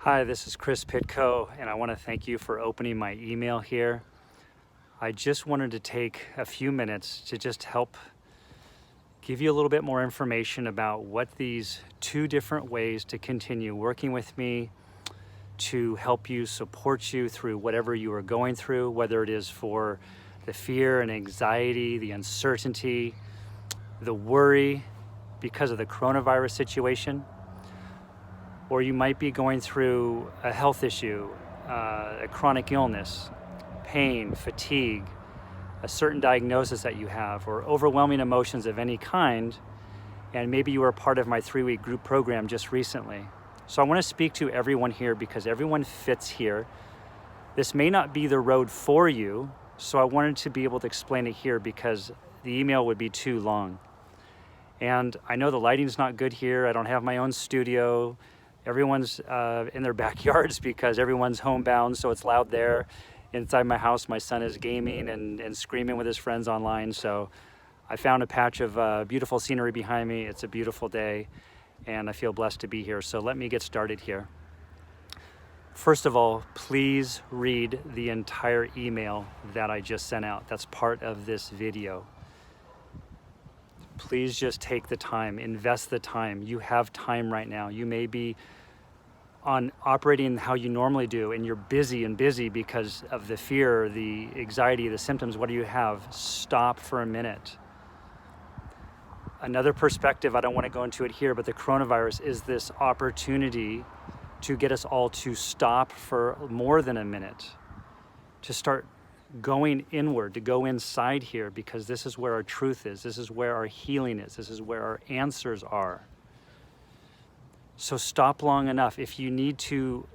Hi, this is Chris Pitko, and I want to thank you for opening my email here. I just wanted to take a few minutes to just help give you a little bit more information about what these two different ways to continue working with me to help you, support you through whatever you are going through, whether it is for the fear and anxiety, the uncertainty, the worry because of the coronavirus situation, or you might be going through a health issue, a chronic illness, pain, fatigue, a certain diagnosis that you have, or overwhelming emotions of any kind, and maybe you were part of my 3-week group program just recently. So I want to speak to everyone here because everyone fits here. This may not be the road for you, so I wanted to be able to explain it here because the email would be too long. And I know the lighting's not good here. I don't have my own studio. Everyone's in their backyards because everyone's homebound, so it's loud there. Inside my house, my son is gaming and screaming with his friends online. So I found a patch of beautiful scenery behind me. It's a beautiful day, and I feel blessed to be here. So let me get started here. First of all, please read the entire email that I just sent out. That's part of this video. Please just take the time, invest the time. You have time right now. You may be operating how you normally do, and you're busy because of the fear, the anxiety, the symptoms. What do you have? Stop for a minute. Another perspective, I don't want to go into it here, but the coronavirus is this opportunity to get us all to stop for more than a minute, to start going inward, to go inside here, because this is where our truth is. This is where our healing is. This is where our answers are. So stop long enough. If you need to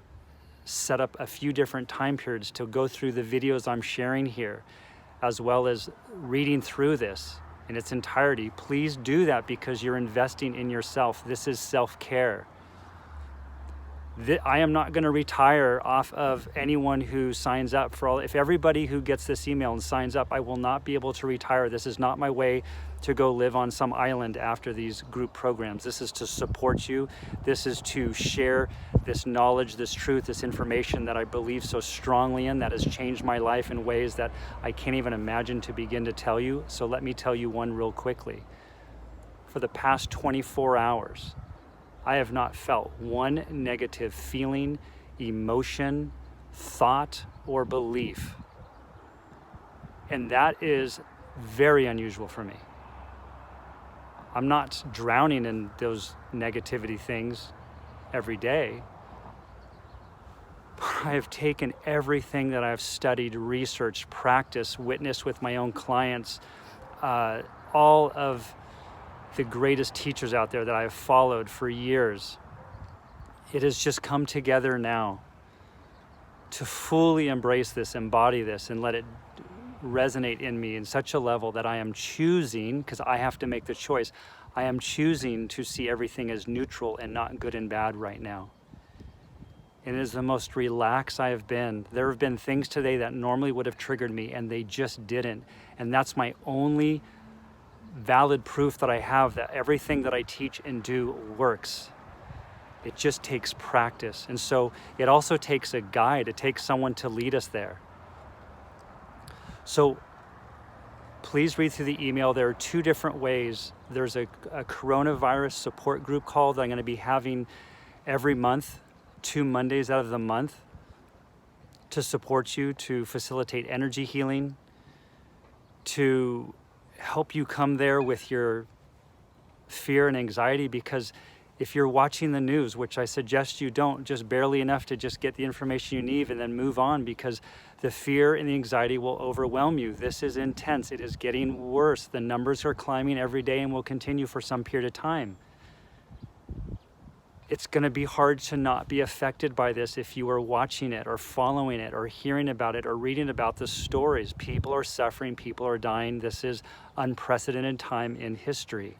set up a few different time periods to go through the videos I'm sharing here, as well as reading through this in its entirety, please do that because you're investing in yourself. This is self-care. I am not going to retire off of anyone who signs up for all. If everybody who gets this email and signs up, I will not be able to retire. This is not my way to go live on some island after these group programs. This is to support you. This is to share this knowledge, this truth, this information that I believe so strongly in, that has changed my life in ways that I can't even imagine to begin to tell you. So let me tell you one real quickly. For the past 24 hours, I have not felt one negative feeling, emotion, thought, or belief. And that is very unusual for me. I'm not drowning in those negativity things every day. But I have taken everything that I've studied, researched, practiced, witnessed with my own clients, all of the greatest teachers out there that I've followed for years. It has just come together now to fully embrace this, embody this, and let it resonate in me in such a level that I am choosing, because I have to make the choice, I am choosing to see everything as neutral and not good and bad right now. And it is the most relaxed I have been. There have been things today that normally would have triggered me, and they just didn't. And that's my only valid proof that I have that everything that I teach and do works. It just takes practice. And so it also takes a guide. It takes someone to lead us there. So please read through the email. There are two different ways. There's a coronavirus support group call that I'm going to be having every month, 2 Mondays out of the month, to support you, to facilitate energy healing, to help you come there with your fear and anxiety. Because if you're watching the news, which I suggest you don't, just barely enough to just get the information you need and then move on, because the fear and the anxiety will overwhelm you. This is intense. It is getting worse. The numbers are climbing every day and will continue for some period of time. It's going to be hard to not be affected by this if you are watching it or following it or hearing about it or reading about the stories. People are suffering, people are dying. This is unprecedented time in history.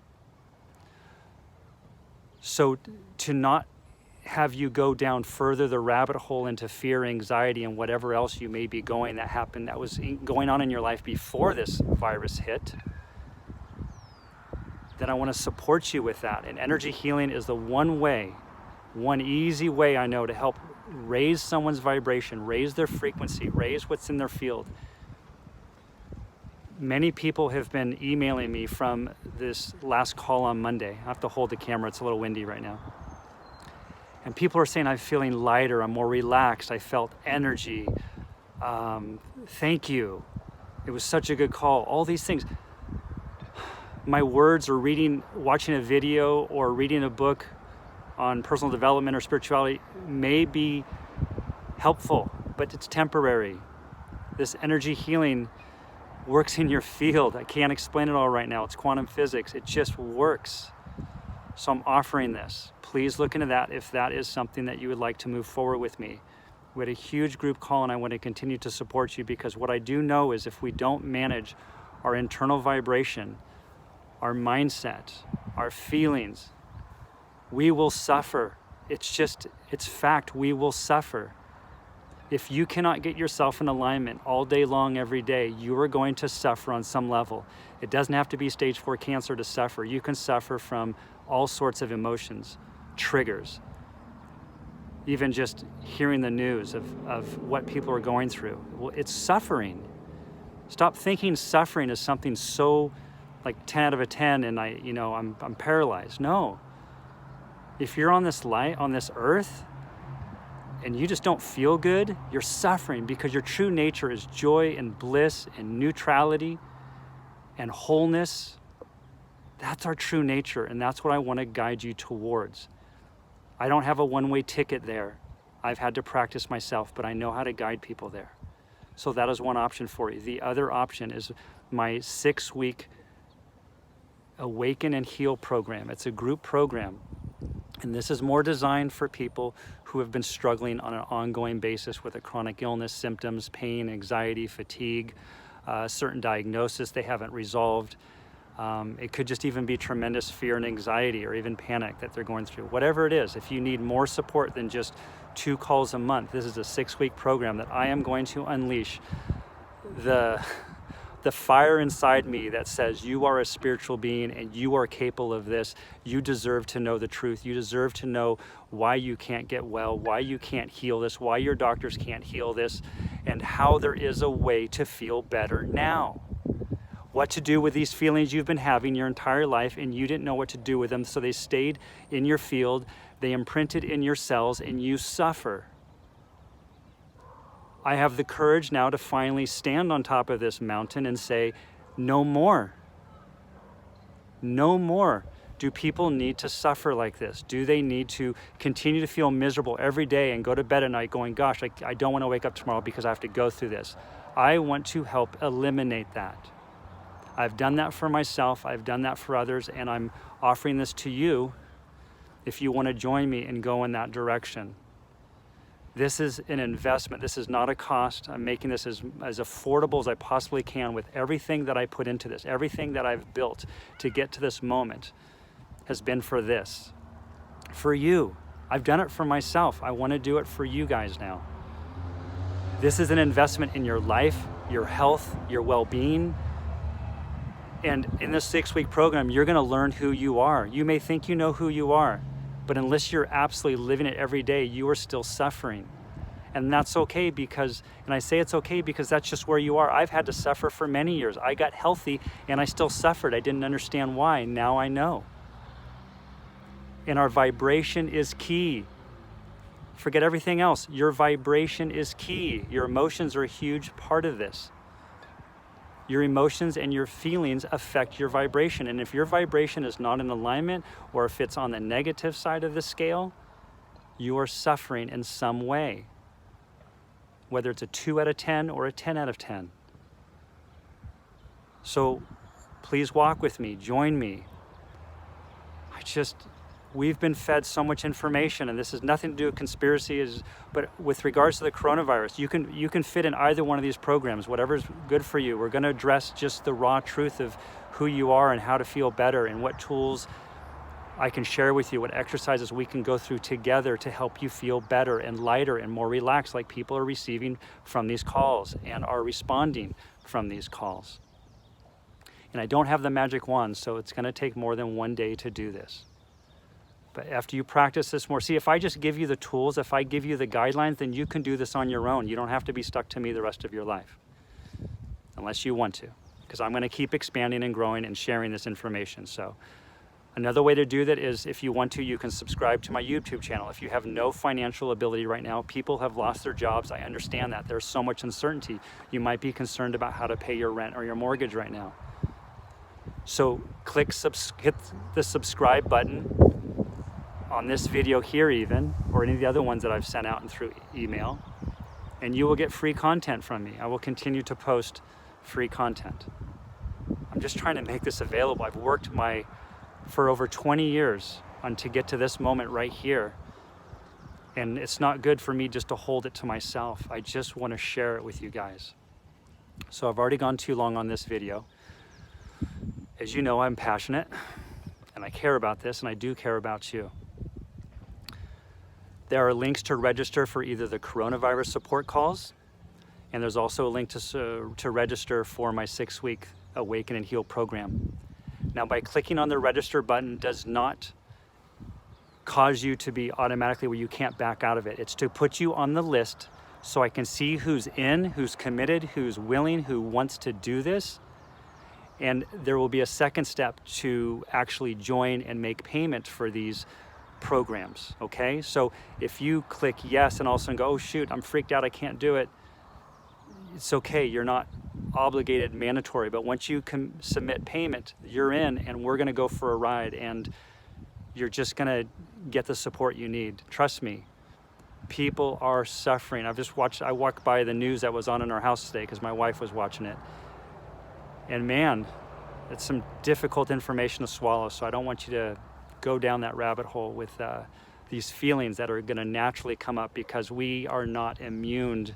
So to not have you go down further the rabbit hole into fear, anxiety, and whatever else you may be going that was going on in your life before this virus hit, then I want to support you with that. And energy healing is the one easy way I know to help raise someone's vibration, raise their frequency, raise what's in their field. Many people have been emailing me from this last call on Monday. I have to hold the camera, it's a little windy right now. And people are saying, I'm feeling lighter, I'm more relaxed, I felt energy. Thank you. It was such a good call. All these things. My words or watching a video or reading a book on personal development or spirituality may be helpful, but it's temporary. This energy healing works in your field. I can't explain it all right now. It's quantum physics. It just works. So I'm offering this. Please look into that if that is something that you would like to move forward with me. We had a huge group call and I want to continue to support you, because what I do know is if we don't manage our internal vibration, our mindset, our feelings, we will suffer. It's fact, we will suffer. If you cannot get yourself in alignment all day long, every day, you are going to suffer on some level. It doesn't have to be stage 4 cancer to suffer. You can suffer from all sorts of emotions, triggers, even just hearing the news of what people are going through. Well, it's suffering. Stop thinking suffering is something so like 10 out of a 10 and I'm paralyzed. No. If you're on this light, on this earth, and you just don't feel good, you're suffering, because your true nature is joy and bliss and neutrality and wholeness. That's our true nature, and that's what I want to guide you towards. I don't have a one-way ticket there. I've had to practice myself, but I know how to guide people there. So that is one option for you. The other option is my 6-week Awaken and Heal program. It's a group program. And this is more designed for people who have been struggling on an ongoing basis with a chronic illness, symptoms, pain, anxiety, fatigue, certain diagnosis they haven't resolved. It could just even be tremendous fear and anxiety or even panic that they're going through. Whatever it is, if you need more support than just 2 calls a month, this is a 6-week program that I am going to unleash the fire inside me that says you are a spiritual being and you are capable of this. You deserve to know the truth. You deserve to know why you can't get well, why you can't heal this, why your doctors can't heal this, and how there is a way to feel better now. What to do with these feelings you've been having your entire life and you didn't know what to do with them, so they stayed in your field, they imprinted in your cells, and you suffer. I have the courage now to finally stand on top of this mountain and say, no more. No more. Do people need to suffer like this? Do they need to continue to feel miserable every day and go to bed at night going, gosh, I don't want to wake up tomorrow because I have to go through this? I want to help eliminate that. I've done that for myself, I've done that for others, and I'm offering this to you if you want to join me and go in that direction. This is an investment. This is not a cost. I'm making this as affordable as I possibly can with everything that I put into this. Everything that I've built to get to this moment has been for this. For you. I've done it for myself. I want to do it for you guys now. This is an investment in your life, your health, your well-being. And in this 6-week program, you're going to learn who you are. You may think you know who you are, but unless you're absolutely living it every day, you are still suffering. And that's okay because, and I say it's okay because that's just where you are. I've had to suffer for many years. I got healthy and I still suffered. I didn't understand why. Now I know. And our vibration is key. Forget everything else. Your vibration is key. Your emotions are a huge part of this. Your emotions and your feelings affect your vibration. And if your vibration is not in alignment, or if it's on the negative side of the scale, you are suffering in some way. Whether it's a 2 out of 10 or a 10 out of 10. So please walk with me, join me. We've been fed so much information, and this has nothing to do with conspiracies, but with regards to the coronavirus, you can fit in either one of these programs, whatever's good for you. We're going to address just the raw truth of who you are and how to feel better, and what tools I can share with you, what exercises we can go through together to help you feel better and lighter and more relaxed, like people are receiving from these calls and are responding from these calls. And I don't have the magic wand, so it's going to take more than one day to do this. But after you practice this more, see, if I just give you the tools, if I give you the guidelines, then you can do this on your own. You don't have to be stuck to me the rest of your life, unless you want to, because I'm going to keep expanding and growing and sharing this information. So another way to do that is, if you want to, you can subscribe to my YouTube channel. If you have no financial ability right now, people have lost their jobs. I understand that. There's so much uncertainty. You might be concerned about how to pay your rent or your mortgage right now. So hit the subscribe button on this video here even, or any of the other ones that I've sent out and through email, and you will get free content from me. I will continue to post free content. I'm just trying to make this available. I've worked for over 20 years to get to this moment right here. And it's not good for me just to hold it to myself. I just want to share it with you guys. So I've already gone too long on this video. As you know, I'm passionate and I care about this, and I do care about you. There are links to register for either the coronavirus support calls, and there's also a link to register for my 6-week Awaken and Heal program. Now, by clicking on the register button does not cause you to be automatically where you can't back out of it. It's to put you on the list so I can see who's in, who's committed, who's willing, who wants to do this. And there will be a second step to actually join and make payment for these programs, okay? So if you click yes and all of a sudden go, oh shoot, I'm freaked out, I can't do it, it's okay, you're not obligated, mandatory, but once you can submit payment, you're in, and we're gonna go for a ride, and you're just gonna get the support you need. Trust me, people are suffering. I walked by the news that was on in our house today because my wife was watching it. And man, it's some difficult information to swallow, so I don't want you to go down that rabbit hole with these feelings that are gonna naturally come up, because we are not immune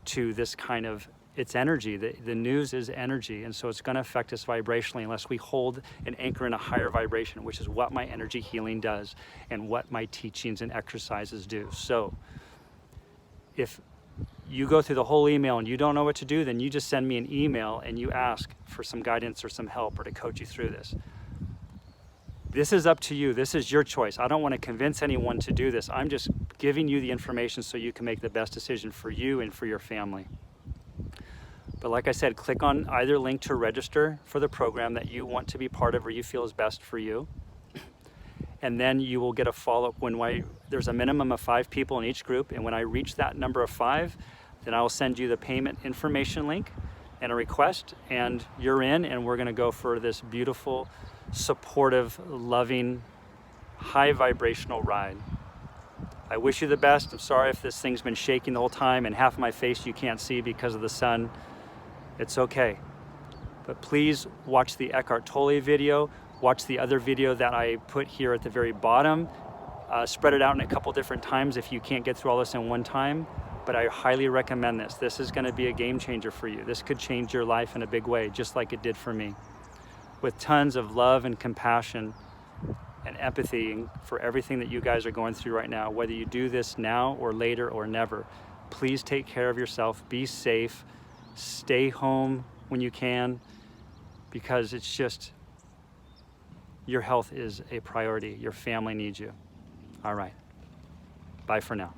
to this kind of, it's energy. The news is energy, and so it's gonna affect us vibrationally unless we hold and anchor in a higher vibration, which is what my energy healing does and what my teachings and exercises do. So if you go through the whole email and you don't know what to do, then you just send me an email and you ask for some guidance or some help or to coach you through this. This is up to you. This is your choice. I don't want to convince anyone to do this. I'm just giving you the information so you can make the best decision for you and for your family. But like I said, click on either link to register for the program that you want to be part of or you feel is best for you. And then you will get a follow-up there's a minimum of 5 people in each group. And when I reach that number of 5, then I will send you the payment information link and a request, and you're in, and we're gonna go for this beautiful, supportive, loving, high vibrational ride. I wish you the best. I'm sorry if this thing's been shaking the whole time and half of my face you can't see because of the sun. It's okay. But please watch the Eckhart Tolle video, watch the other video that I put here at the very bottom. Spread it out in a couple different times if you can't get through all this in one time, but I highly recommend this. This is gonna be a game changer for you. This could change your life in a big way, just like it did for me. With tons of love and compassion and empathy for everything that you guys are going through right now, whether you do this now or later or never. Please take care of yourself, be safe, stay home when you can, because it's just, your health is a priority. Your family needs you. All right, bye for now.